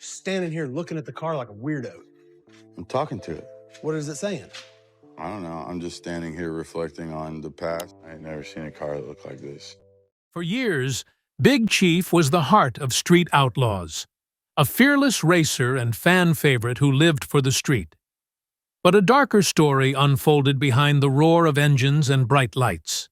standing here looking at the car like a weirdo? I'm talking to it. What is it saying? I don't know. I'm just standing here reflecting on the past. I ain't never seen a car that looked like this. For years, Big Chief was the heart of Street Outlaws, a fearless racer and fan favorite who lived for the street. But a darker story unfolded behind the roar of engines and bright lights.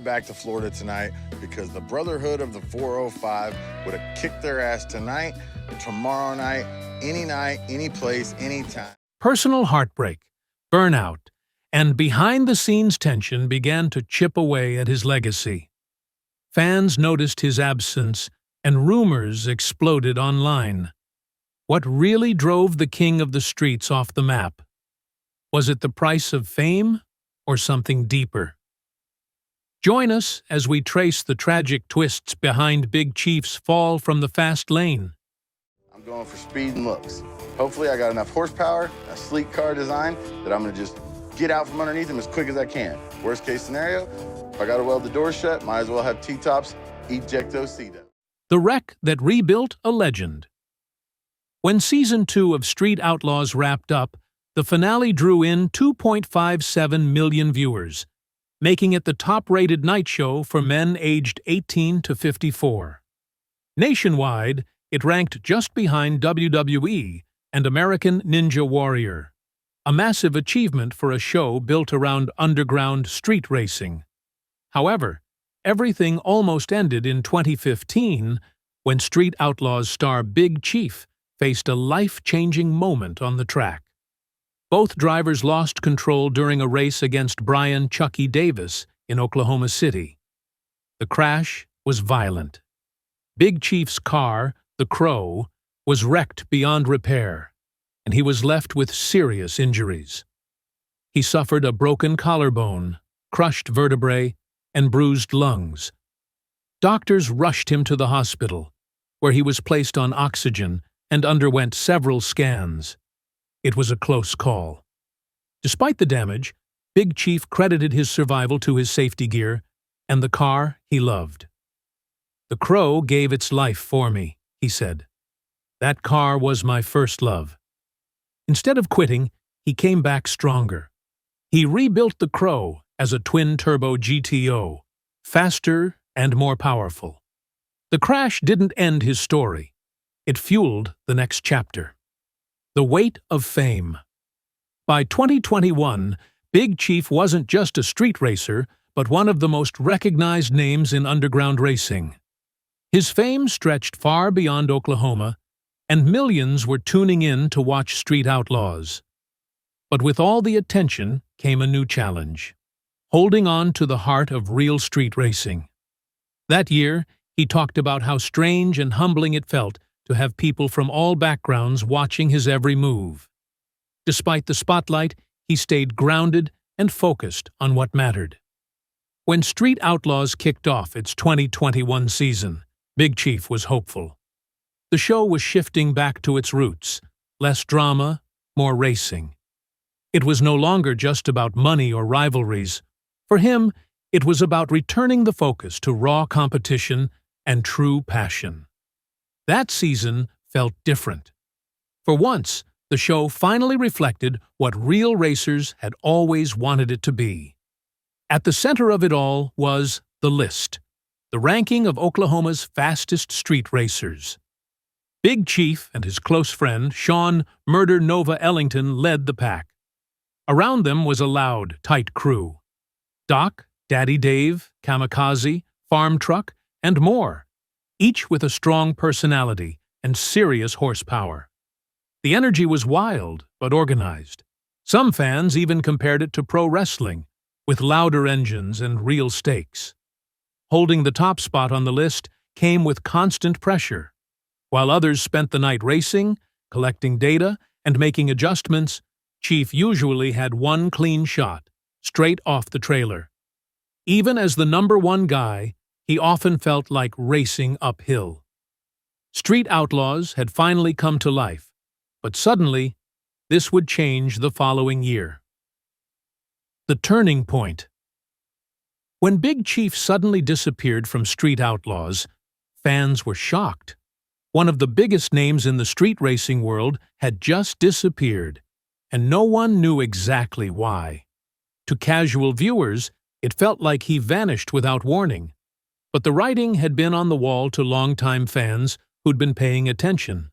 Back to Florida tonight because the Brotherhood of the 405 would have kicked their ass tonight, tomorrow night, any place, anytime. Personal heartbreak, burnout, and behind-the-scenes tension began to chip away at his legacy. Fans noticed his absence, and rumors exploded online. What really drove the king of the streets off the map? Was it the price of fame or something deeper? Join us as we trace the tragic twists behind Big Chief's fall from the fast lane. I'm going for speed and looks. Hopefully I got enough horsepower, a sleek car design, that I'm gonna just get out from underneath him as quick as I can. Worst case scenario, if I gotta weld the door shut, might as well have T-tops, ejecto-cito. The wreck that rebuilt a legend. When Season 2 of Street Outlaws wrapped up, the finale drew in 2.57 million viewers, making it the top-rated night show for men aged 18 to 54. Nationwide, it ranked just behind WWE and American Ninja Warrior, a massive achievement for a show built around underground street racing. However, everything almost ended in 2015 when Street Outlaws star Big Chief faced a life-changing moment on the track. Both drivers lost control during a race against Brian "Chucky" Davis in Oklahoma City. The crash was violent. Big Chief's car, the Crow, was wrecked beyond repair, and he was left with serious injuries. He suffered a broken collarbone, crushed vertebrae, and bruised lungs. Doctors rushed him to the hospital, where he was placed on oxygen and underwent several scans. It was a close call. Despite the damage, Big Chief credited his survival to his safety gear and the car he loved. "The Crow gave its life for me," he said. "That car was my first love." Instead of quitting, he came back stronger. He rebuilt the Crow as a twin-turbo GTO, faster and more powerful. The crash didn't end his story. It fueled the next chapter. The weight of fame. By 2021, Big Chief wasn't just a street racer, but one of the most recognized names in underground racing. His fame stretched far beyond Oklahoma, and millions were tuning in to watch Street Outlaws. But with all the attention came a new challenge: holding on to the heart of real street racing. That year, he talked about how strange and humbling it felt to have people from all backgrounds watching his every move. Despite the spotlight, he stayed grounded and focused on what mattered. When Street Outlaws kicked off its 2021 season, Big Chief was hopeful. The show was shifting back to its roots: less drama, more racing. It was no longer just about money or rivalries. For him, it was about returning the focus to raw competition and true passion. That season felt different. For once, the show finally reflected what real racers had always wanted it to be. At the center of it all was the list, the ranking of Oklahoma's fastest street racers. Big Chief and his close friend, Sean "Murder Nova" Ellington, led the pack. Around them was a loud, tight crew: Doc, Daddy Dave, Kamikaze, Farm Truck, and more, each with a strong personality and serious horsepower. The energy was wild but organized. Some fans even compared it to pro wrestling, with louder engines and real stakes. Holding the top spot on the list came with constant pressure. While others spent the night racing, collecting data, and making adjustments, Chief usually had one clean shot, straight off the trailer. Even as the #1 guy, he often felt like racing uphill. Street Outlaws had finally come to life, but suddenly, this would change the following year. The turning point. When Big Chief suddenly disappeared from Street Outlaws, fans were shocked. One of the biggest names in the street racing world had just disappeared, and no one knew exactly why. To casual viewers, it felt like he vanished without warning. But the writing had been on the wall to longtime fans who'd been paying attention.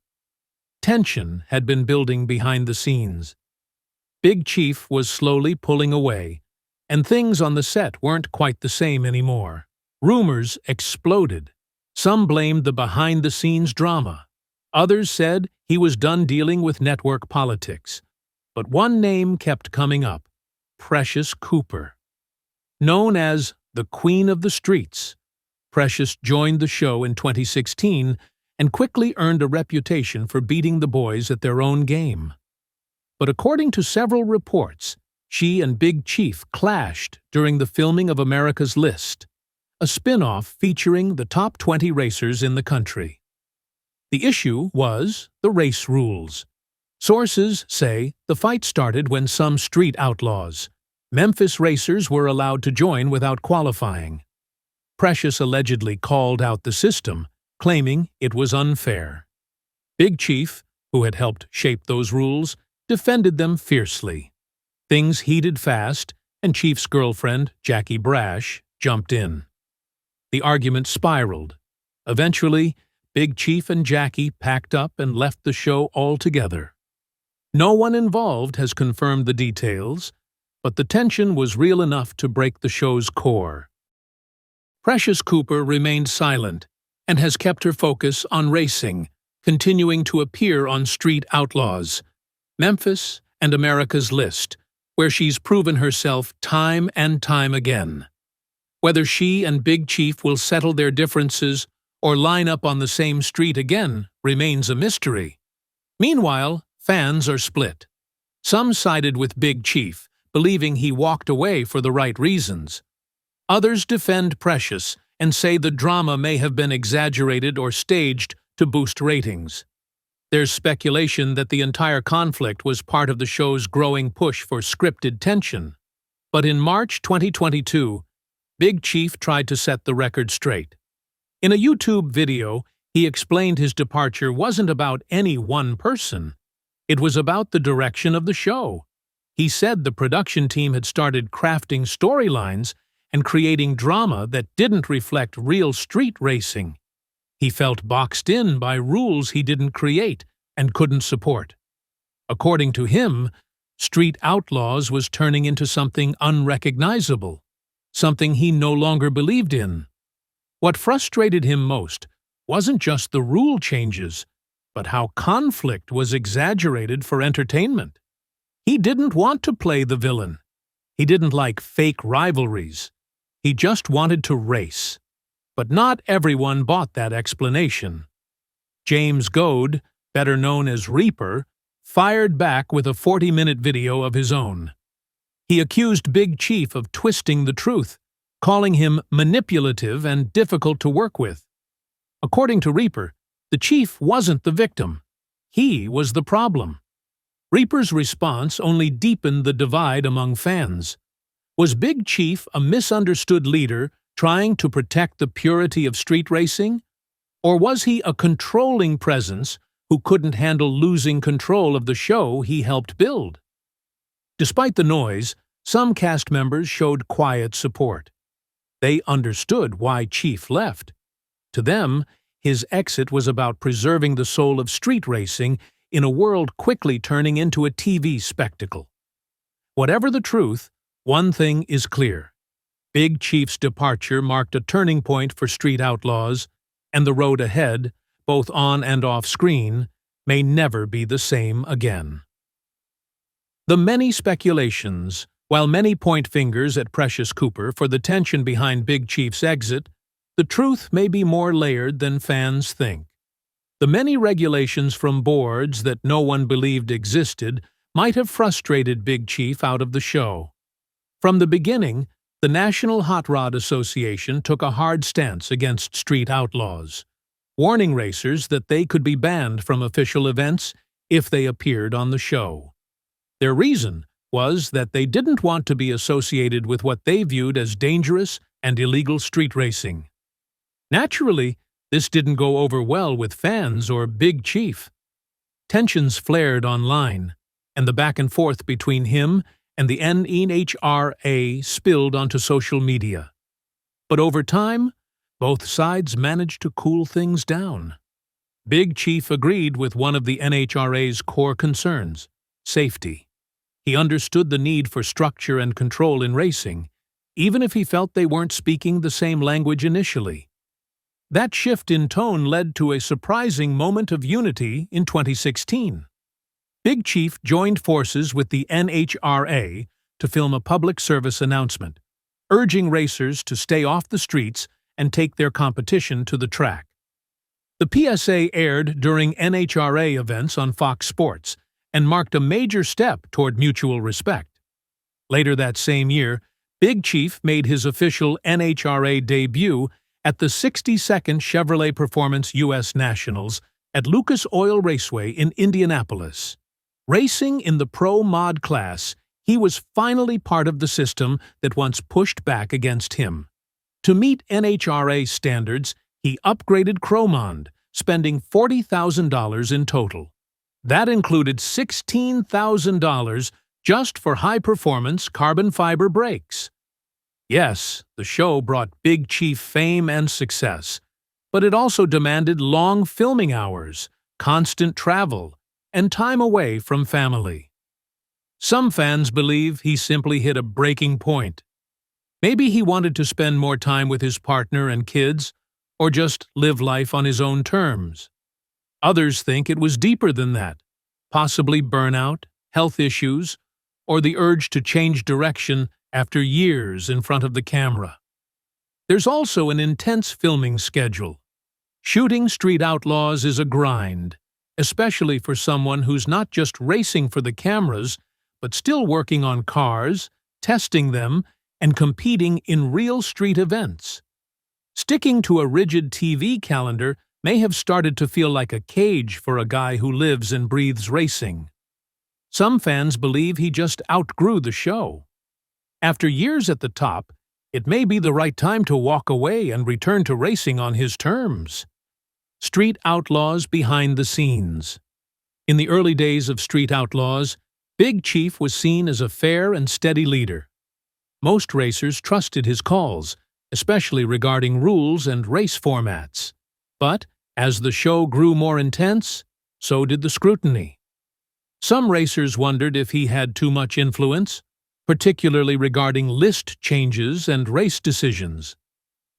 Tension had been building behind the scenes. Big Chief was slowly pulling away, and things on the set weren't quite the same anymore. Rumors exploded. Some blamed the behind-the-scenes drama. Others said he was done dealing with network politics. But one name kept coming up: Precious Cooper. Known as the Queen of the Streets, Precious joined the show in 2016 and quickly earned a reputation for beating the boys at their own game. But according to several reports, she and Big Chief clashed during the filming of America's List, a spin-off featuring the top 20 racers in the country. The issue was the race rules. Sources say the fight started when some Street Outlaws, Memphis racers, were allowed to join without qualifying. Precious allegedly called out the system, claiming it was unfair. Big Chief, who had helped shape those rules, defended them fiercely. Things heated fast, and Chief's girlfriend, Jackie Brash, jumped in. The argument spiraled. Eventually, Big Chief and Jackie packed up and left the show altogether. No one involved has confirmed the details, but the tension was real enough to break the show's core. Precious Cooper remained silent and has kept her focus on racing, continuing to appear on Street Outlaws, Memphis, and America's List, where she's proven herself time and time again. Whether she and Big Chief will settle their differences or line up on the same street again remains a mystery. Meanwhile, fans are split. Some sided with Big Chief, believing he walked away for the right reasons. Others defend Precious and say the drama may have been exaggerated or staged to boost ratings. There's speculation that the entire conflict was part of the show's growing push for scripted tension. But in March 2022, Big Chief tried to set the record straight. In a YouTube video, he explained his departure wasn't about any one person. It was about the direction of the show. He said the production team had started crafting storylines and creating drama that didn't reflect real street racing. He felt boxed in by rules he didn't create and couldn't support. According to him, Street Outlaws was turning into something unrecognizable, something he no longer believed in. What frustrated him most wasn't just the rule changes, but how conflict was exaggerated for entertainment. He didn't want to play the villain. He didn't like fake rivalries. He just wanted to race. But not everyone bought that explanation. James Goad, better known as Reaper, fired back with a 40-minute video of his own. He accused Big Chief of twisting the truth, calling him manipulative and difficult to work with. According to Reaper, the Chief wasn't the victim. He was the problem. Reaper's response only deepened the divide among fans. Was Big Chief a misunderstood leader trying to protect the purity of street racing? Or was he a controlling presence who couldn't handle losing control of the show he helped build? Despite the noise, some cast members showed quiet support. They understood why Chief left. To them, his exit was about preserving the soul of street racing in a world quickly turning into a TV spectacle. Whatever the truth, one thing is clear. Big Chief's departure marked a turning point for Street Outlaws, and the road ahead, both on and off screen, may never be the same again. The many speculations, while many point fingers at Precious Cooper for the tension behind Big Chief's exit, the truth may be more layered than fans think. The many regulations from boards that no one believed existed might have frustrated Big Chief out of the show. From the beginning, the National Hot Rod Association took a hard stance against Street Outlaws, warning racers that they could be banned from official events if they appeared on the show. Their reason was that they didn't want to be associated with what they viewed as dangerous and illegal street racing. Naturally, This didn't go over well with fans or Big Chief. Tensions flared online, and the back and forth between him and the NHRA spilled onto social media. But over time, both sides managed to cool things down. Big Chief agreed with one of the NHRA's core concerns: safety. He understood the need for structure and control in racing, even if he felt they weren't speaking the same language initially. That shift in tone led to a surprising moment of unity in 2016. Big Chief joined forces with the NHRA to film a public service announcement, urging racers to stay off the streets and take their competition to the track. The PSA aired during NHRA events on Fox Sports and marked a major step toward mutual respect. Later that same year, Big Chief made his official NHRA debut at the 62nd Chevrolet Performance U.S. Nationals at Lucas Oil Raceway in Indianapolis. Racing in the Pro Mod class, he was finally part of the system that once pushed back against him. To meet NHRA standards, he upgraded Cromond, spending $40,000 in total. That included $16,000 just for high-performance carbon fiber brakes. Yes, the show brought Big Chief fame and success, but it also demanded long filming hours, constant travel, and time away from family. Some fans believe he simply hit a breaking point. Maybe he wanted to spend more time with his partner and kids, or just live life on his own terms. Others think it was deeper than that, possibly burnout, health issues, or the urge to change direction after years in front of the camera. There's also an intense filming schedule. Shooting Street Outlaws is a grind, especially for someone who's not just racing for the cameras, but still working on cars, testing them, and competing in real street events. Sticking to a rigid TV calendar may have started to feel like a cage for a guy who lives and breathes racing. Some fans believe he just outgrew the show. After years at the top, it may be the right time to walk away and return to racing on his terms. Street Outlaws behind the scenes. In the early days of Street Outlaws, Big Chief was seen as a fair and steady leader. Most racers trusted his calls, especially regarding rules and race formats. But, as the show grew more intense, so did the scrutiny. Some racers wondered if he had too much influence, particularly regarding list changes and race decisions.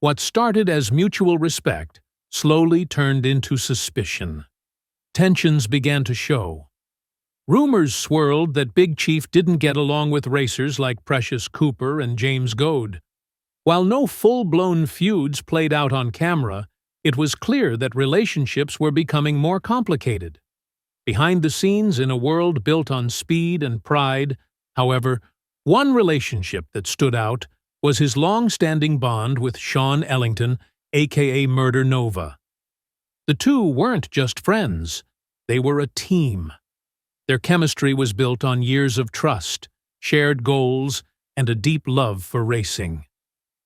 What started as mutual respect slowly turned into suspicion. Tensions began to show. Rumors swirled that Big Chief didn't get along with racers like Precious Cooper and James Goad. While no full-blown feuds played out on camera, it was clear that relationships were becoming more complicated. Behind the scenes in a world built on speed and pride, however, one relationship that stood out was his long-standing bond with Sean Ellington, aka Murder Nova. The two weren't just friends, they were a team. Their chemistry was built on years of trust, shared goals, and a deep love for racing.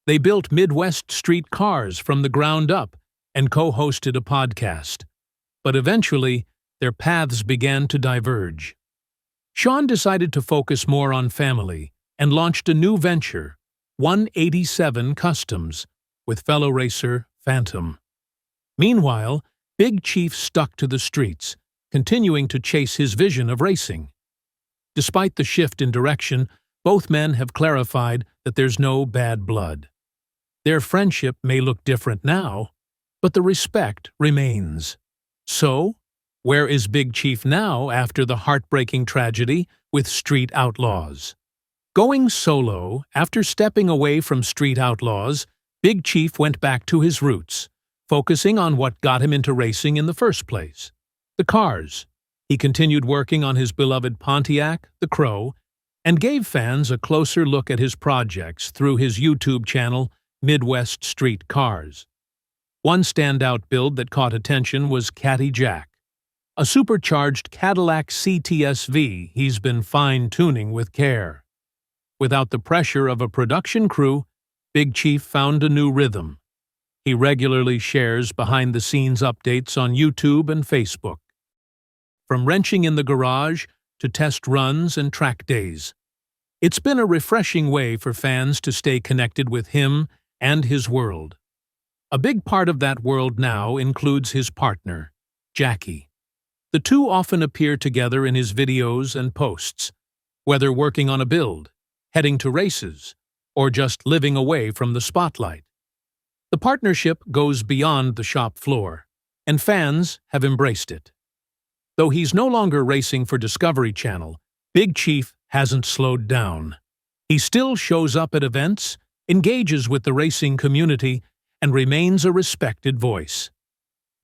They built Midwest street cars from the ground up and co-hosted a podcast. But eventually, their paths began to diverge. Sean decided to focus more on family and launched a new venture, 187 Customs, with fellow racer Phantom. Meanwhile, Big Chief stuck to the streets, continuing to chase his vision of racing. Despite the shift in direction, both men have clarified that there's no bad blood. Their friendship may look different now, but the respect remains. So, where is Big Chief now after the heartbreaking tragedy with Street Outlaws? Going solo, after stepping away from Street Outlaws, Big Chief went back to his roots, focusing on what got him into racing in the first place: the cars. He continued working on his beloved Pontiac, the Crow, and gave fans a closer look at his projects through his YouTube channel, Midwest Street Cars. One standout build that caught attention was Caddy Jack, a supercharged Cadillac CTSV he's been fine-tuning with care. Without the pressure of a production crew, Big Chief found a new rhythm. he regularly shares behind-the-scenes updates on YouTube and Facebook. From wrenching in the garage to test runs and track days, it's been a refreshing way for fans to stay connected with him and his world. A big part of that world now includes his partner, Jackie. The two often appear together in his videos and posts, whether working on a build, heading to races, or just living away from the spotlight. The partnership goes beyond the shop floor, and fans have embraced it. Though he's no longer racing for Discovery Channel, Big Chief hasn't slowed down. He still shows up at events, engages with the racing community, and remains a respected voice.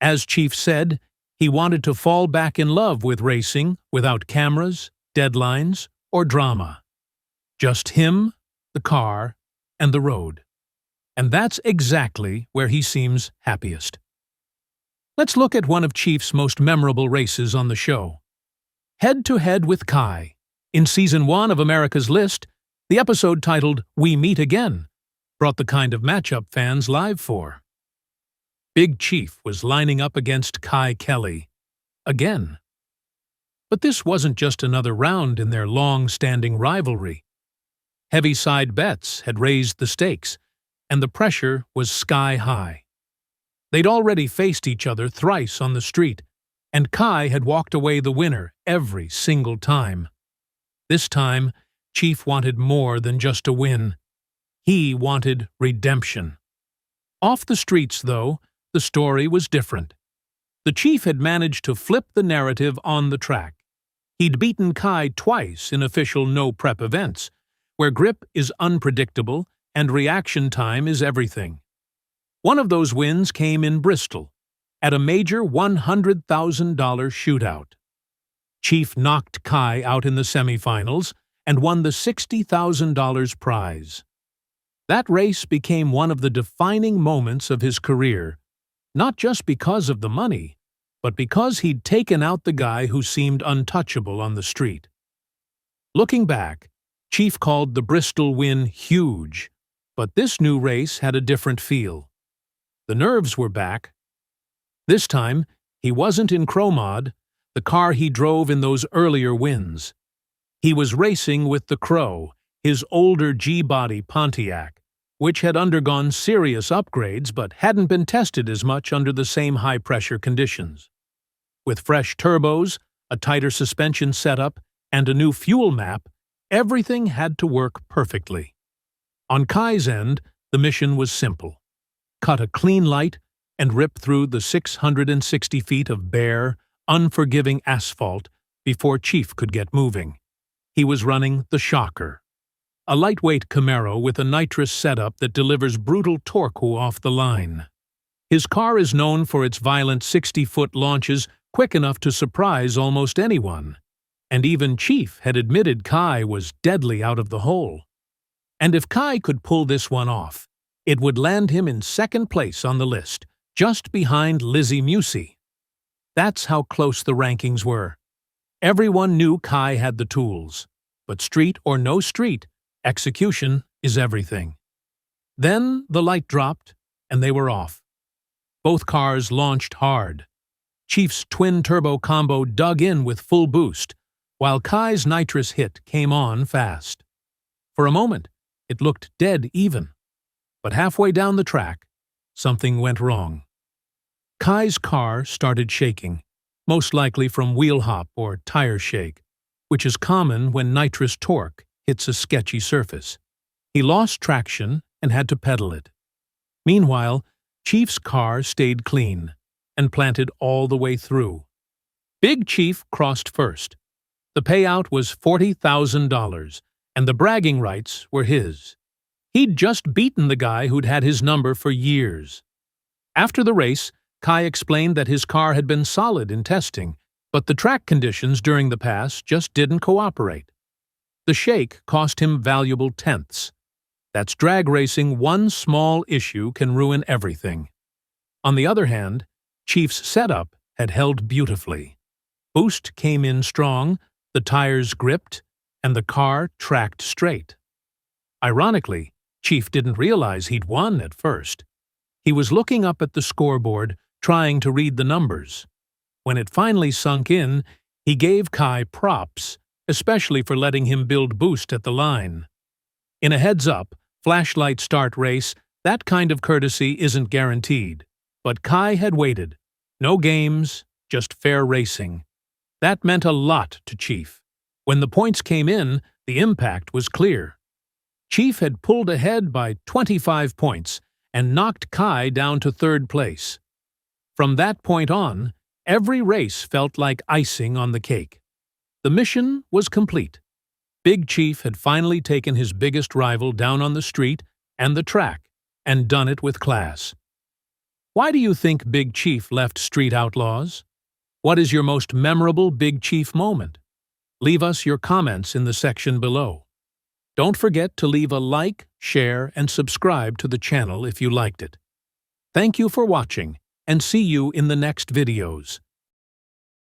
As Chief said, he wanted to fall back in love with racing without cameras, deadlines, or drama. Just him, the car, and the road. And that's exactly where he seems happiest. Let's look at one of Chief's most memorable races on the show. Head-to-Head with Kai. In Season 1 of America's List, the episode titled We Meet Again brought the kind of matchup fans live for. Big Chief was lining up against Kai Kelly. Again. But this wasn't just another round in their long-standing rivalry. Heavy-side bets had raised the stakes, and the pressure was sky-high. They'd already faced each other thrice on the street, and Kai had walked away the winner every single time. This time, Chief wanted more than just a win. He wanted redemption. Off the streets, though, the story was different. The Chief had managed to flip the narrative on the track. He'd beaten Kai twice in official no-prep events, where grip is unpredictable and reaction time is everything. One of those wins came in Bristol, at a major $100,000 shootout. Chief knocked Kai out in the semifinals and won the $60,000 prize. That race became one of the defining moments of his career, not just because of the money, but because he'd taken out the guy who seemed untouchable on the street. Looking back, Chief called the Bristol win huge, but this new race had a different feel. The nerves were back. This time, he wasn't in Cromod, the car he drove in those earlier wins. He was racing with the Crow, his older G-body Pontiac, which had undergone serious upgrades but hadn't been tested as much under the same high-pressure conditions. With fresh turbos, a tighter suspension setup, and a new fuel map, everything had to work perfectly. On Kai's end, the mission was simple. Cut a clean light and rip through the 660 feet of bare, unforgiving asphalt before Chief could get moving. He was running the Shocker, a lightweight Camaro with a nitrous setup that delivers brutal torque off the line. His car is known for its violent 60-foot launches quick enough to surprise almost anyone, and even Chief had admitted Kai was deadly out of the hole. And if Kai could pull this one off, it would land him in second place on the list, just behind Lizzie Musey. That's how close the rankings were. Everyone knew Kai had the tools, but street or no street, execution is everything. Then the light dropped, and they were off. Both cars launched hard. Chief's twin-turbo combo dug in with full boost, while Kai's nitrous hit came on fast. For a moment, it looked dead even. But halfway down the track, something went wrong. Kai's car started shaking, most likely from wheel hop or tire shake, which is common when nitrous torque hits a sketchy surface. He lost traction and had to pedal it. Meanwhile, Chief's car stayed clean and planted all the way through. Big Chief crossed first. The payout was $40,000, and the bragging rights were his. He'd just beaten the guy who'd had his number for years. After the race, Kai explained that his car had been solid in testing, but the track conditions during the pass just didn't cooperate. The shake cost him valuable tenths. That's drag racing. One small issue can ruin everything. On the other hand, Chief's setup had held beautifully. Boost came in strong, the tires gripped, and the car tracked straight. Ironically, Chief didn't realize he'd won at first. He was looking up at the scoreboard, trying to read the numbers. When it finally sunk in, he gave Kai props, especially for letting him build boost at the line. In a heads-up, flashlight start race, that kind of courtesy isn't guaranteed. But Kai had waited. No games, just fair racing. That meant a lot to Chief. When the points came in, the impact was clear. Chief had pulled ahead by 25 points and knocked Kai down to third place. From that point on, every race felt like icing on the cake. The mission was complete. Big Chief had finally taken his biggest rival down on the street and the track, and done it with class. Why do you think Big Chief left Street Outlaws? What is your most memorable Big Chief moment? Leave us your comments in the section below. Don't forget to leave a like, share, and subscribe to the channel if you liked it. Thank you for watching, and see you in the next videos.